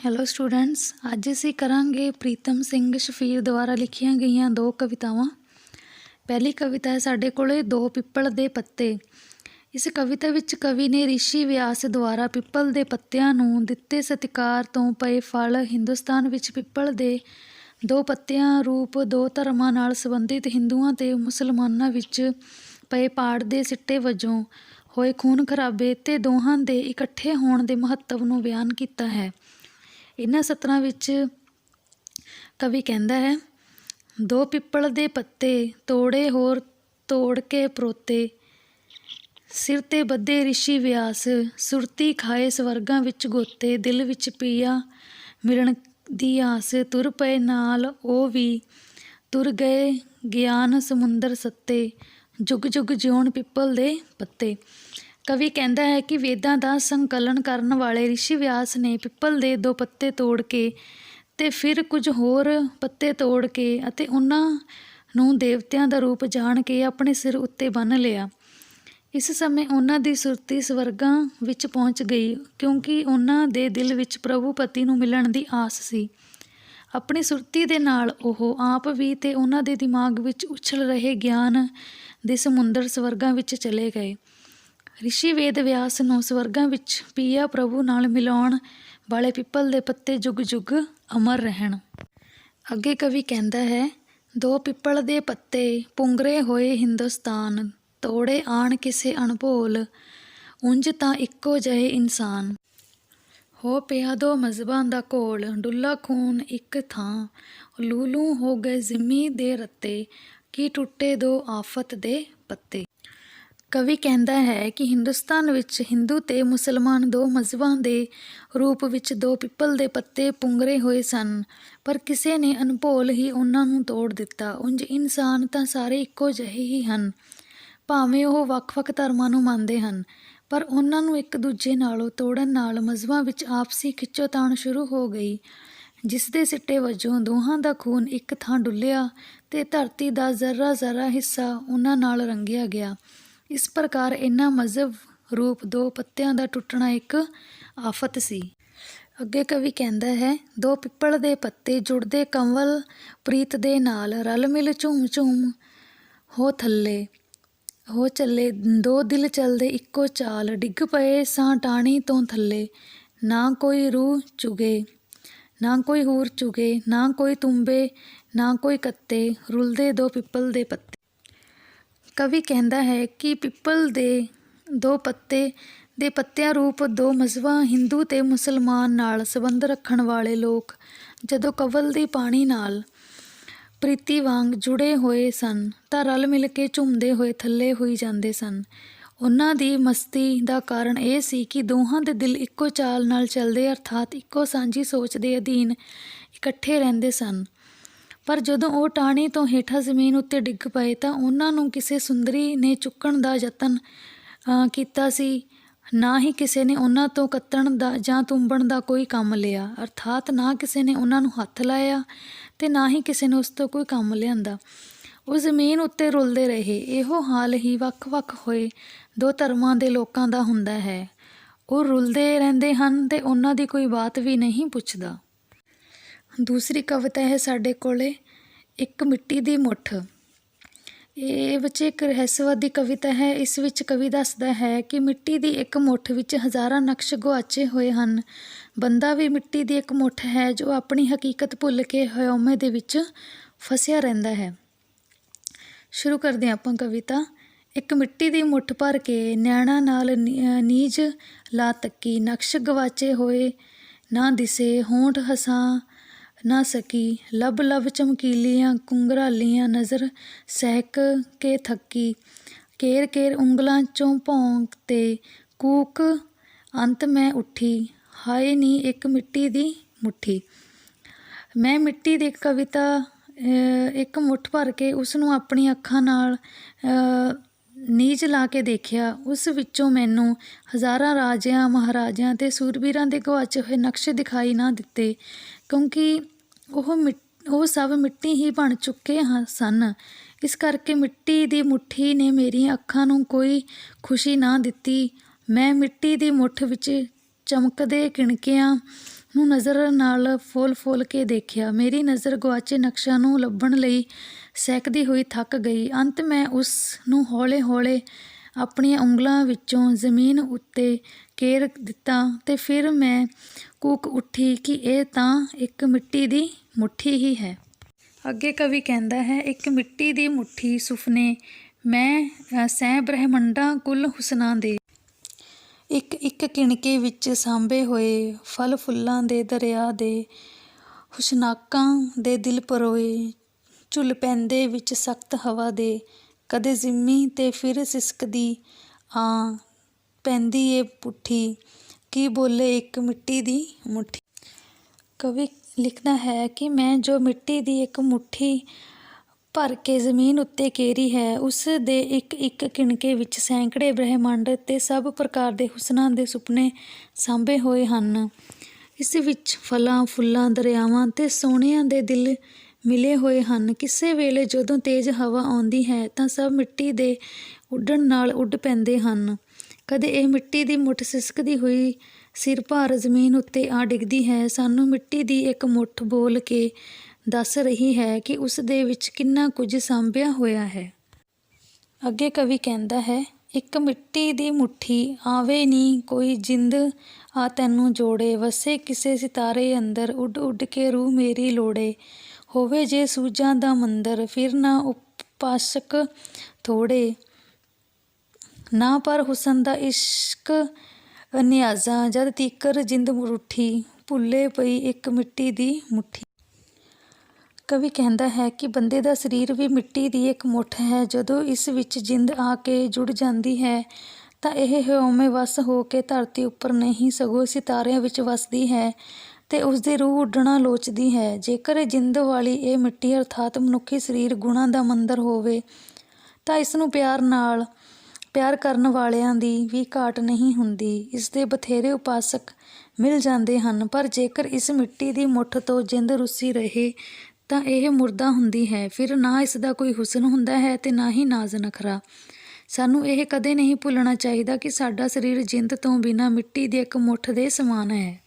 Hello students, ਅੱਜ ਅਸੀਂ ਕਰਾਂਗੇ ਪ੍ਰੀਤਮ ਸਿੰਘ ਸ਼ਫੀਰ ਦੁਆਰਾ ਲਿਖੀਆਂ ਗਈਆਂ ਦੋ ਕਵਿਤਾਵਾਂ। ਪਹਿਲੀ ਕਵਿਤਾ ਹੈ ਸਾਡੇ ਕੋਲੇ ਦੋ ਪਿੱਪਲ ਦੇ ਪੱਤੇ। ਇਸ ਕਵਿਤਾ ਵਿੱਚ ਕਵੀ ਨੇ ਰਿਸ਼ੀ ਵਿਆਸ ਦੁਆਰਾ ਪਿੱਪਲ ਦੇ ਪੱਤਿਆਂ ਨੂੰ ਦਿੱਤੇ ਸਤਿਕਾਰ ਤੋਂ ਪਏ ਫਲ ਹਿੰਦੁਸਤਾਨ ਵਿੱਚ ਪਿੱਪਲ ਦੇ ਦੋ ਪੱਤਿਆਂ ਰੂਪ ਦੋ ਧਰਮਾਂ ਨਾਲ ਸੰਬੰਧਿਤ ਹਿੰਦੂਆਂ ਤੇ ਮੁਸਲਮਾਨਾਂ ਵਿੱਚ ਪਏ ਪਾੜ ਦੇ ਸਿੱਟੇ ਵਜੋਂ ਹੋਏ ਖੂਨ ਖਰਾਬੇ ਤੇ ਦੋਹਾਂ ਦੇ ਇਕੱਠੇ ਹੋਣ ਦੇ ਮਹੱਤਵ ਨੂੰ ਬਿਆਨ ਕੀਤਾ ਹੈ। ਇਹਨਾਂ ਸਤਰਾਂ ਵਿੱਚ ਕਵੀ ਕਹਿੰਦਾ ਹੈ, ਦੋ ਪਿੱਪਲ ਦੇ ਪੱਤੇ ਤੋੜੇ ਹੋਰ ਤੋੜ ਕੇ ਪਰੋਤੇ, ਸਿਰ 'ਤੇ ਬੱਧੇ ਰਿਸ਼ੀ ਵਿਆਸ, ਸੁਰਤੀ ਖਾਏ ਸਵਰਗਾਂ ਵਿੱਚ ਗੋਤੇ, ਦਿਲ ਵਿੱਚ ਪੀਆ ਮਿਲਣ ਦੀ ਆਸ, ਤੁਰ ਪਏ ਨਾਲ ਉਹ ਵੀ, ਤੁਰ ਗਏ ਗਿਆਨ ਸਮੁੰਦਰ ਸੱਤੇ, ਜੁਗ ਜੁਗ ਜਿਉਣ ਪਿੱਪਲ ਦੇ ਪੱਤੇ। ਕਵੀ ਕਹਿੰਦਾ ਹੈ ਕਿ ਵੇਦਾਂ ਦਾ ਸੰਕਲਨ ਕਰਨ ਵਾਲੇ ਰਿਸ਼ੀ ਵਿਆਸ ਨੇ ਪਿੱਪਲ ਦੇ ਦੋ ਪੱਤੇ ਤੋੜ ਕੇ ਅਤੇ ਫਿਰ ਕੁਝ ਹੋਰ ਪੱਤੇ ਤੋੜ ਕੇ ਅਤੇ ਉਹਨਾਂ ਨੂੰ ਦੇਵਤਿਆਂ ਦਾ ਰੂਪ ਜਾਣ ਕੇ ਆਪਣੇ ਸਿਰ ਉੱਤੇ ਬੰਨ੍ਹ ਲਿਆ। ਇਸ ਸਮੇਂ ਉਹਨਾਂ ਦੀ ਸੁਰਤੀ ਸਵਰਗਾਂ ਵਿੱਚ ਪਹੁੰਚ ਗਈ, ਕਿਉਂਕਿ ਉਹਨਾਂ ਦੇ ਦਿਲ ਵਿੱਚ ਪ੍ਰਭੂ ਪਤੀ ਨੂੰ ਮਿਲਣ ਦੀ ਆਸ ਸੀ। ਆਪਣੀ ਸੁਰਤੀ ਦੇ ਨਾਲ ਉਹ ਆਪ ਵੀ ਅਤੇ ਉਹਨਾਂ ਦੇ ਦਿਮਾਗ ਵਿੱਚ ਉਛਲ ਰਹੇ ਗਿਆਨ ਦੇ ਸਮੁੰਦਰ ਸਵਰਗਾਂ ਵਿੱਚ ਚਲੇ ਗਏ। ਰਿਸ਼ੀ ਵੇਦ ਵਿਆਸ ਨੂੰ ਸਵਰਗਾਂ ਵਿੱਚ ਪੀਆ ਪ੍ਰਭੂ ਨਾਲ ਮਿਲਾਉਣ ਵਾਲੇ ਪਿੱਪਲ ਦੇ ਪੱਤੇ ਜੁਗ ਜੁਗ ਅਮਰ ਰਹਿਣ। ਅੱਗੇ ਕਵੀ ਕਹਿੰਦਾ ਹੈ, ਦੋ ਪਿੱਪਲ ਦੇ ਪੱਤੇ ਪੁੰਗਰੇ ਹੋਏ ਹਿੰਦੁਸਤਾਨ, ਤੋੜੇ ਆਣ ਕਿਸੇ ਅਣਭੋਲ, ਉਂਝ ਤਾਂ ਇੱਕੋ ਜਿਹੇ ਇਨਸਾਨ। ਹੋ ਪਿਆ ਦੋ ਮਜ਼ਹਬਾਂ ਦਾ ਘੋਲ, ਡੁੱਲਾ ਖੂਨ ਇੱਕ ਥਾਂ, ਲੂ ਲੂ ਹੋ ਗਏ ਜ਼ਿਮੀ ਦੇ ਰੱਤੇ, ਕੀ ਟੁੱਟੇ ਦੋ ਆਫ਼ਤ ਦੇ ਪੱਤੇ। ਕਵੀ ਕਹਿੰਦਾ ਹੈ ਕਿ ਹਿੰਦੁਸਤਾਨ ਵਿੱਚ ਹਿੰਦੂ ਤੇ ਮੁਸਲਮਾਨ ਦੋ ਮਜ਼ਹਬਾਂ ਦੇ ਰੂਪ ਵਿੱਚ ਦੋ ਪਿੱਪਲ ਦੇ ਪੱਤੇ ਪੁੰਗਰੇ ਹੋਏ ਸਨ, ਪਰ ਕਿਸੇ ਨੇ ਅਣਭੋਲ ਹੀ ਉਹਨਾਂ ਨੂੰ ਤੋੜ ਦਿੱਤਾ। ਉਂਝ ਇਨਸਾਨ ਤਾਂ ਸਾਰੇ ਇੱਕੋ ਜਿਹੇ ਹੀ ਹਨ, ਭਾਵੇਂ ਉਹ ਵੱਖ-ਵੱਖ ਧਰਮਾਂ ਨੂੰ ਮੰਨਦੇ ਹਨ, ਪਰ ਉਹਨਾਂ ਨੂੰ ਇੱਕ ਦੂਜੇ ਨਾਲੋਂ ਤੋੜਨ ਨਾਲ ਮਜ਼ਹਬਾਂ ਵਿੱਚ ਆਪਸੀ ਖਿੱਚੋਤਾਣ ਸ਼ੁਰੂ ਹੋ ਗਈ, ਜਿਸ ਦੇ ਸਿੱਟੇ ਵਜੋਂ ਦੋਹਾਂ ਦਾ ਖੂਨ ਇੱਕ ਥਾਂ ਡੁੱਲਿਆ ਤੇ ਧਰਤੀ ਦਾ ਜ਼ਰਾ-ਜ਼ਰਾ ਹਿੱਸਾ ਉਹਨਾਂ ਨਾਲ ਰੰਗਿਆ ਗਿਆ। ਇਸ ਪ੍ਰਕਾਰ ਇਹਨਾਂ ਮਜ਼ਹਬ ਰੂਪ ਦੋ ਪੱਤਿਆਂ ਦਾ ਟੁੱਟਣਾ ਇੱਕ ਆਫ਼ਤ ਸੀ। ਅੱਗੇ ਕਵੀ ਕਹਿੰਦਾ ਹੈ, ਦੋ ਪਿੱਪਲ ਦੇ ਪੱਤੇ ਜੁੜਦੇ ਕੰਵਲ ਪ੍ਰੀਤ ਦੇ ਨਾਲ, ਰਲ ਮਿਲ ਝੂਮ ਝੂਮ ਹੋ ਥੱਲੇ ਹੋ ਚੱਲੇ, ਦੋ ਦਿਲ ਚੱਲਦੇ ਇੱਕੋ ਚਾਲ, ਡਿੱਗ ਪਏ ਸਾਂ ਟਾਹਣੀ ਤੋਂ ਥੱਲੇ, ਨਾ ਕੋਈ ਰੂਹ ਚੁਗੇ ਨਾ ਕੋਈ ਹੂਰ ਚੁਗੇ, ਨਾ ਕੋਈ ਤੁੰਬੇ ਨਾ ਕੋਈ ਕੱਤੇ, ਰੁਲਦੇ ਦੋ ਪਿੱਪਲ ਦੇ ਪੱਤੇ। ਕਵੀ ਕਹਿੰਦਾ ਹੈ ਕਿ ਪਿੱਪਲ ਦੇ ਦੋ ਪੱਤੇ ਦੇ ਪੱਤਿਆਂ ਰੂਪ ਦੋ ਮਜ਼ਹਬਾਂ ਹਿੰਦੂ ਤੇ ਮੁਸਲਮਾਨ ਨਾਲ ਸੰਬੰਧ ਰੱਖਣ ਵਾਲੇ ਲੋਕ ਜਦੋਂ ਕੰਵਲ ਦੀ ਪਾਣੀ ਨਾਲ ਪ੍ਰੀਤੀ ਵਾਂਗ ਜੁੜੇ ਹੋਏ ਸਨ ਤਾਂ ਰਲ ਮਿਲ ਕੇ ਝੂਮਦੇ ਹੋਏ ਥੱਲੇ ਹੋਈ ਜਾਂਦੇ ਸਨ। ਉਹਨਾਂ ਦੀ ਮਸਤੀ ਦਾ ਕਾਰਨ ਇਹ ਸੀ ਕਿ ਦੋਹਾਂ ਦੇ ਦਿਲ ਇੱਕੋ ਚਾਲ ਨਾਲ ਚੱਲਦੇ, ਅਰਥਾਤ ਇੱਕੋ ਸਾਂਝੀ ਸੋਚ ਦੇ ਅਧੀਨ ਇਕੱਠੇ ਰਹਿੰਦੇ ਸਨ। ਪਰ ਜਦੋਂ ਉਹ ਟਾਹਣੀ ਤੋਂ ਹੇਠਾਂ ਜ਼ਮੀਨ ਉੱਤੇ ਡਿੱਗ ਪਏ ਤਾਂ ਉਹਨਾਂ ਨੂੰ ਕਿਸੇ ਸੁੰਦਰੀ ਨੇ ਚੁੱਕਣ ਦਾ ਯਤਨ ਕੀਤਾ ਸੀ, ਨਾ ਹੀ ਕਿਸੇ ਨੇ ਉਹਨਾਂ ਤੋਂ ਕੱਤਣ ਦਾ ਜਾਂ ਤੁੰਬਣ ਦਾ ਕੋਈ ਕੰਮ ਲਿਆ, ਅਰਥਾਤ ਨਾ ਕਿਸੇ ਨੇ ਉਹਨਾਂ ਨੂੰ ਹੱਥ ਲਾਇਆ ਤੇ ਨਾ ਹੀ ਕਿਸੇ ਨੇ ਉਸ ਤੋਂ ਕੋਈ ਕੰਮ ਲਿਆਂਦਾ। ਉਹ ਜ਼ਮੀਨ ਉੱਤੇ ਰੁਲਦੇ ਰਹੇ। ਇਹੋ ਹਾਲ ਹੀ ਵੱਖ-ਵੱਖ ਹੋਏ ਦੋ ਧਰਮਾਂ ਦੇ ਲੋਕਾਂ ਦਾ ਹੁੰਦਾ ਹੈ। ਉਹ ਰੁਲਦੇ ਰਹਿੰਦੇ ਹਨ ਤੇ ਉਹਨਾਂ ਦੀ ਕੋਈ ਬਾਤ ਵੀ ਨਹੀਂ ਪੁੱਛਦਾ। ਦੂਸਰੀ ਕਵਿਤਾ ਹੈ ਸਾਡੇ ਕੋਲੇ, ਇੱਕ ਮਿੱਟੀ ਦੀ ਮੁੱਠ। ਇਹ ਵਿੱਚ ਇੱਕ ਰਹੱਸਵਾਦੀ ਕਵਿਤਾ ਹੈ। ਇਸ ਵਿੱਚ ਕਵੀ ਦੱਸਦਾ ਹੈ ਕਿ ਮਿੱਟੀ ਦੀ ਇੱਕ ਮੁੱਠ ਵਿੱਚ ਹਜ਼ਾਰਾਂ ਨਕਸ਼ ਗੁਆਚੇ ਹੋਏ ਹਨ। ਬੰਦਾ ਵੀ ਮਿੱਟੀ ਦੀ ਇੱਕ ਮੁੱਠ ਹੈ ਜੋ ਆਪਣੀ ਹਕੀਕਤ ਭੁੱਲ ਕੇ ਹਉਮੈ ਦੇ ਵਿੱਚ ਫਸਿਆ ਰਹਿੰਦਾ ਹੈ। ਸ਼ੁਰੂ ਕਰਦੇ ਹਾਂ ਆਪਾਂ ਕਵਿਤਾ। ਇੱਕ ਮਿੱਟੀ ਦੀ ਮੁੱਠ ਭਰ ਕੇ ਨੈਣਾਂ ਨਾਲ ਨੀਝ ਲਾ ਤੱਕੀ, ਨਕਸ਼ ਗਵਾਚੇ ਹੋਏ ਨਾ ਦਿਸੇ, ਹੋਂਠ ਹਸਾ ਨਾ ਸਕੀ, ਲੱਭ ਲੱਭ ਚਮਕੀਲੀਆਂ ਘੁੰਗਰਾਲੀਆਂ ਨਜ਼ਰ ਸਹਿਕ ਕੇ ਥੱਕੀ, ਕੇਰ ਕੇਰ ਉਂਗਲਾਂ 'ਚੋਂ ਭੌਂਕ ਤੇ ਕੂਕ, ਅੰਤ ਮੈਂ ਉੱਠੀ, ਹਾਏ ਨੀ ਇੱਕ ਮਿੱਟੀ ਦੀ ਮੁੱਠੀ। ਮੈਂ ਮਿੱਟੀ ਦੀ ਕਵਿਤਾ ਇੱਕ ਮੁੱਠ ਭਰ ਕੇ ਉਸ ਨੂੰ ਆਪਣੀ ਅੱਖਾਂ ਨਾਲ ਨੀਝ ਲਾ ਕੇ ਦੇਖਿਆ। ਉਸ ਵਿੱਚੋਂ ਮੈਨੂੰ ਹਜ਼ਾਰਾਂ ਰਾਜਿਆਂ ਮਹਾਰਾਜਿਆਂ ਅਤੇ ਸੂਰਬੀਰਾਂ ਦੇ ਗੁਆਚੇ ਹੋਏ ਨਕਸ਼ ਦਿਖਾਈ ਨਾ ਦਿੱਤੇ, ਕਿਉਂਕਿ ਉਹ ਸਭ ਮਿੱਟੀ ਹੀ ਬਣ ਚੁੱਕੇ ਸਨ। ਇਸ ਕਰਕੇ ਮਿੱਟੀ ਦੀ ਮੁੱਠੀ ਨੇ ਮੇਰੀਆਂ ਅੱਖਾਂ ਨੂੰ ਕੋਈ ਖੁਸ਼ੀ ਨਾ ਦਿੱਤੀ। ਮੈਂ ਮਿੱਟੀ ਦੀ ਮੁੱਠ ਵਿੱਚ ਚਮਕਦੇ ਕਿਣਕਿਆਂ ਨੂੰ ਨਜ਼ਰ ਨਾਲ ਫੋਲ ਕੇ ਦੇਖਿਆ। ਮੇਰੀ ਨਜ਼ਰ ਗੁਆਚੇ ਨਕਸ਼ਾ ਨੂੰ ਲੱਭਣ ਲਈ ਸਹਿਕਦੀ ਹੋਈ ਥੱਕ ਗਈ। ਅੰਤ ਮੈਂ ਉਸ ਨੂੰ ਹੌਲੇ ਆਪਣੀਆਂ ਉਂਗਲਾਂ ਵਿੱਚੋਂ ਜ਼ਮੀਨ ਉੱਤੇ ਕੇਰ ਦਿੱਤਾ ਤੇ ਫਿਰ ਮੈਂ ਕੂਕ ਉੱਠੀ ਕਿ ਇਹ ਤਾਂ ਇੱਕ ਮਿੱਟੀ ਦੀ ਮੁੱਠੀ ਹੀ ਹੈ। ਅੱਗੇ ਕਵੀ ਕਹਿੰਦਾ ਹੈ, ਇੱਕ ਮਿੱਟੀ ਦੀ ਮੁੱਠੀ ਸੁਫਨੇ ਮੈਂ ਸੈਂ ਬ੍ਰਹਿਮੰਡਾਂ ਕੁੱਲ ਹੁਸਨਾਂ ਦੇ। ਇੱਕ ਕਿਣਕੇ ਵਿੱਚ ਸਾਂਭੇ ਹੋਏ ਫਲ ਫੁੱਲਾਂ ਦੇ ਦਰਿਆ ਦੇ ਹੁਸ਼ਨਾਕਾਂ ਦੇ ਦਿਲ ਪਰੋਏ ਝੁੱਲ ਪੈਂਦੇ ਵਿੱਚ ਸਖਤ ਹਵਾ ਦੇ। ਕਦੇ ਜ਼ਿੰਮੀ ਤੇ ਫਿਰ ਸਿਸਕਦੀ ਆ ਪੈਂਦੀ ਏ ਪੁੱਠੀ ਕੀ ਬੋਲੇ ਇੱਕ ਮਿੱਟੀ ਦੀ ਮੁੱਠੀ। ਕਵੀ ਲਿਖਦਾ ਹੈ ਕਿ ਮੈਂ ਜੋ ਮਿੱਟੀ ਦੀ ਇੱਕ ਮੁੱਠੀ ਭਰ ਕੇ ਜ਼ਮੀਨ ਉੱਤੇ ਕੇਰੀ ਹੈ, ਉਸ ਦੇ ਇੱਕ ਕਿਣਕੇ ਵਿੱਚ ਸੈਂਕੜੇ ਬ੍ਰਹਿਮੰਡ ਤੇ ਸਭ ਪ੍ਰਕਾਰ ਦੇ ਹੁਸਨਾਂ ਦੇ ਸੁਪਨੇ ਸਾਂਭੇ ਹੋਏ ਹਨ। ਇਸ ਵਿੱਚ ਫਲਾਂ ਫੁੱਲਾਂ ਦਰਿਆਵਾਂ ਤੇ ਸੋਹਣਿਆਂ ਦੇ ਦਿਲ ਮਿਲੇ ਹੋਏ ਹਨ। ਕਿਸੇ ਵੇਲੇ ਜਦੋਂ ਤੇਜ਼ ਹਵਾ ਆਉਂਦੀ ਹੈ ਤਾਂ ਸਭ ਮਿੱਟੀ ਦੇ ਉੱਡਣ ਨਾਲ ਉੱਡ ਪੈਂਦੇ ਹਨ। ਕਦੇ ਇਹ ਮਿੱਟੀ ਦੀ ਮੁੱਠ ਸਿਸਕਦੀ ਹੋਈ ਸਿਰ ਭਾਰ ਜ਼ਮੀਨ ਉੱਤੇ ਆ ਡਿੱਗਦੀ ਹੈ। ਸਾਨੂੰ ਮਿੱਟੀ ਦੀ ਇੱਕ ਮੁੱਠ ਬੋਲ ਕੇ ਦੱਸ ਰਹੀ ਹੈ ਕਿ ਉਸ ਦੇ ਵਿੱਚ ਕਿੰਨਾ ਕੁਝ ਸਾਂਭਿਆ ਹੋਇਆ ਹੈ। ਅੱਗੇ ਕਵੀ ਕਹਿੰਦਾ ਹੈ, ਇੱਕ ਮਿੱਟੀ ਦੀ ਮੁੱਠੀ ਆਵੇ ਨੀ ਕੋਈ ਜਿੰਦ ਆ ਤੈਨੂੰ ਜੋੜੇ। ਵਸੇ ਕਿਸੇ ਸਿਤਾਰੇ ਅੰਦਰ ਉੱਡ ਕੇ ਰੂਹ ਮੇਰੀ ਲੋੜੇ। ਹੋਵੇ ਜੇ ਸੂਝਾਂ ਦਾ ਮੰਦਰ ਫਿਰ ਨਾ ਉਪਾਸਕ ਥੋੜੇ। ਨਾ ਪਰ ਹੁਸਨ ਦਾ ਇਸ਼ਕ ਨਿਆਜ਼ਾਂ ਜਦ ਤੀਕਰ ਜਿੰਦ ਰੁੱਠੀ। ਭੁੱਲੇ ਪਈ ਇੱਕ ਮਿੱਟੀ ਦੀ ਮੁੱਠੀ। ਕਵੀ ਕਹਿੰਦਾ ਹੈ ਕਿ ਬੰਦੇ ਦਾ ਸਰੀਰ ਵੀ ਮਿੱਟੀ ਦੀ ਇੱਕ ਮੁੱਠ ਹੈ। ਜਦੋਂ ਇਸ ਵਿੱਚ ਜਿੰਦ ਆ ਕੇ ਜੁੜ ਜਾਂਦੀ ਹੈ ਤਾਂ ਇਹ ਹਉਮੈ ਵਸ ਹੋ ਕੇ ਧਰਤੀ ਉੱਪਰ ਨਹੀਂ ਸਗੋਂ ਸਿਤਾਰਿਆਂ ਵਿੱਚ ਵਸਦੀ ਹੈ ਤੇ ਉਸਦੀ ਰੂਹ ਉੱਡਣਾ ਲੋਚਦੀ ਹੈ। ਜੇਕਰ ਜਿੰਦ ਵਾਲੀ ਇਹ ਮਿੱਟੀ ਅਰਥਾਤ ਮਨੁੱਖੀ ਸਰੀਰ ਗੁਣਾਂ ਦਾ ਮੰਦਰ ਹੋਵੇ ਤਾਂ ਇਸਨੂੰ ਪਿਆਰ ਕਰਨ ਵਾਲਿਆਂ ਦੀ ਵੀ ਘਾਟ ਨਹੀਂ ਹੁੰਦੀ। ਇਸਦੇ ਬਥੇਰੇ ਉਪਾਸਕ ਮਿਲ ਜਾਂਦੇ ਹਨ। ਪਰ ਜੇਕਰ ਇਸ ਮਿੱਟੀ ਦੀ ਮੁੱਠ ਤੋਂ ਜਿੰਦ ਰੁੱਸੀ ਰਹੇ ਤਾਂ ਇਹ ਮੁਰਦਾ ਹੁੰਦੀ ਹੈ। ਫਿਰ ਨਾ ਇਸਦਾ ਕੋਈ ਹੁਸਨ ਹੁੰਦਾ ਹੈ ਤੇ ਨਾ ਹੀ ਨਾਜ਼ ਨਖਰਾ। ਸਾਨੂੰ ਇਹ ਕਦੇ ਨਹੀਂ ਭੁੱਲਣਾ ਚਾਹੀਦਾ ਕਿ ਸਾਡਾ ਸਰੀਰ ਜਿੰਦ ਤੋਂ ਬਿਨਾਂ ਮਿੱਟੀ ਦੀ ਇੱਕ ਮੁੱਠ ਦੇ ਸਮਾਨ ਹੈ।